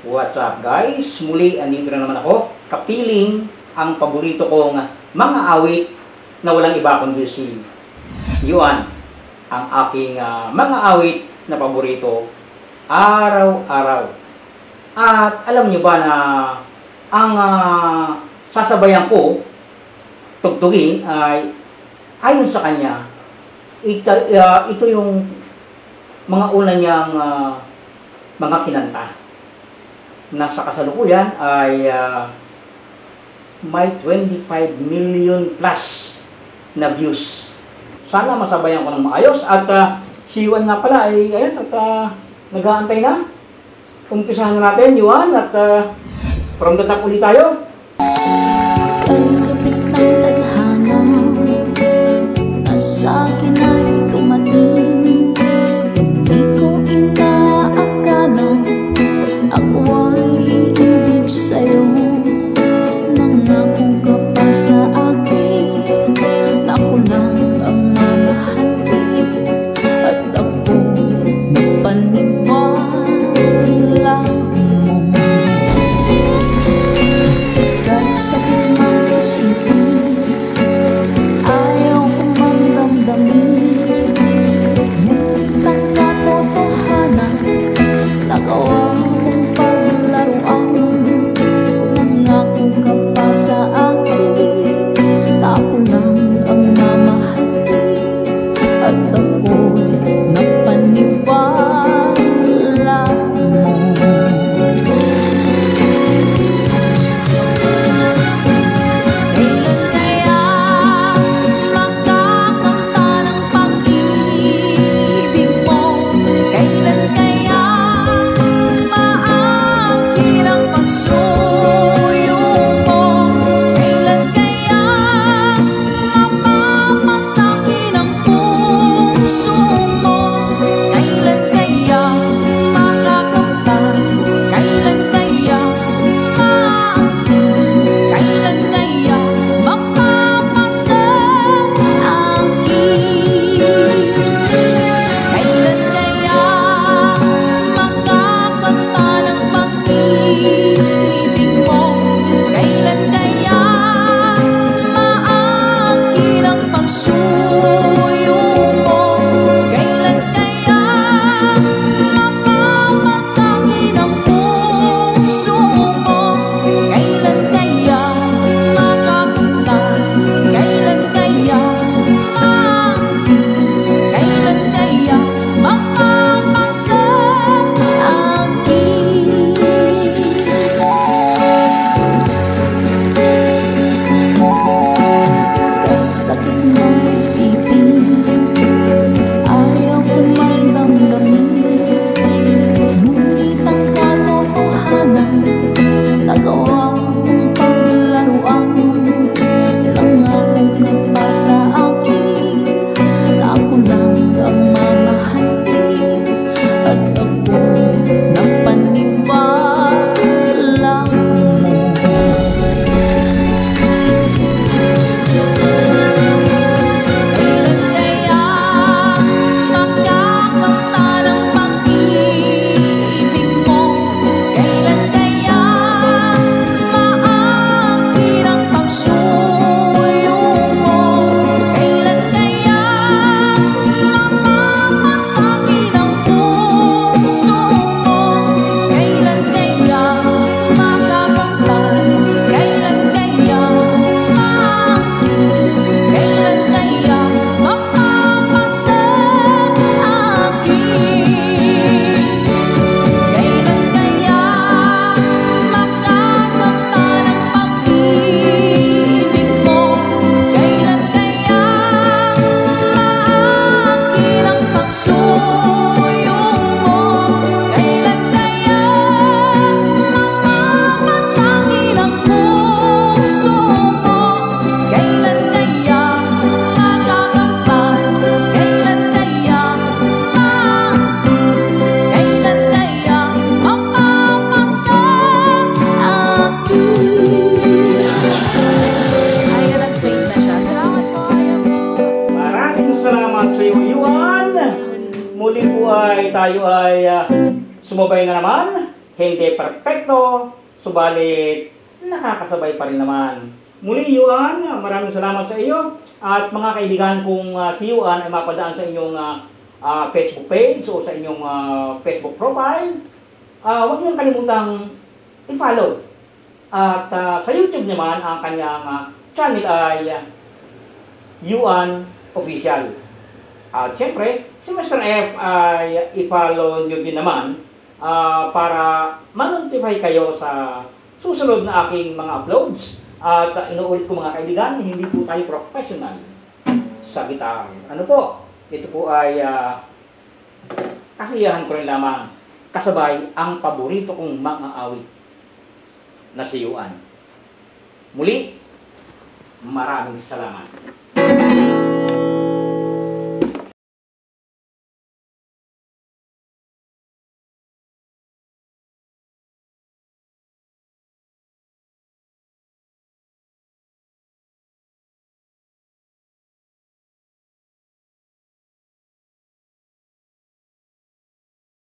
What's up guys? Muli, andito na naman ako, kapiling ang paborito kong mga awit na walang iba kundi si Yuan. Ang aking mga awit na paborito, araw-araw. At alam niyo ba na ang sasabayan ko, tugtugin, ay ayon sa kanya, ito yung mga una niyang mga kinanta. Nasa kasalukuyan ay may 25 million plus na views. Sana masabayan ko ng maayos. At si Yuan nga pala ay ayan, at nag-aantay na. Umpisahan na natin, Yuan, at from the top ulit tayo. Kalapit ng tadhana, nasa akin ay tumating. Hindi ko inaakala ako ay ibig sa'yo. Nangako ka pa sa akin na ako lang ang mamahalin, at ako'y napaniwala mo. Kahit sakit mang isipin, ayaw kong magdamdamin, ngunit ang katotohanan, nagawa mong paglaruan. Nangako ka pa sa akin na ako lang ang mamahalin, at ako'y napaniwala mo. Kailan kaya makakamta ng pag-ibig mo? Kailan kaya maangkin ang pagsuyo mo? Kailan kaya mapapasakin ang puso mo? Kailan kaya makakamta? Kailan kaya maangkin? Kailan kaya mapapasakin? Kailan kaya makakamta ng pag-ibig mo? Kailan kaya maangkin ang pagsuyo mo? Kailan kaya mapapasakin ang puso mo? Kailan kaya makakamta? Kailan kaya maangkin? Kailan kaya mapapasakin? Kahit sakit mang isipin, ayaw kong magdamdamin, ngunit ang katotohanan, nagawa mong paglaruan. Nangako ka pa sa akin na ako lang ang mamahalin, at ako'y napaniwala mo. Kailan kaya makakamta ng pag-ibig mo? Kailan kaya maangkin ang pagsuyo mo? Kailan kaya mapapasakin ang puso mo? Kailan kaya makakamta? Kailan kaya maangkin? Kailan kaya mapapasakin? Kailan kaya makakamta ng pag-ibig mo? Kailan kaya maangkin ang pagsuyo mo? Kailan kaya mapapasakin ang puso mo? Kailan kaya makakamta? Kailan kaya maangkin? Kailan kaya mapapasakin? Ayan, nag-fade na siya. Salamat po, ayan po. Maraming salamat sa iyo, Yuan. Muli po ay tayo ay sumabay na naman. hindi perpekto, subalit nakakasabay pa rin naman. Muli, Yuan, maraming salamat sa iyo. At mga kaibigan, kung si Yuan ay mapadaan sa inyong Facebook page o sa inyong Facebook profile, huwag niyong kalimutang i-follow. At sa YouTube naman, ang kanyang channel ay Yuan Official. At syempre, si Mr. F ay i-follow nyo din naman para ma-notify kayo sa susunod na aking mga uploads. At inuulit ko mga kaibigan, hindi po tayo professional sa gitar. Ano po? Ito po ay kasiyahan ko rin lamang kasabay ang paborito kong mga awit na si Yuan. Muli, maraming salamat.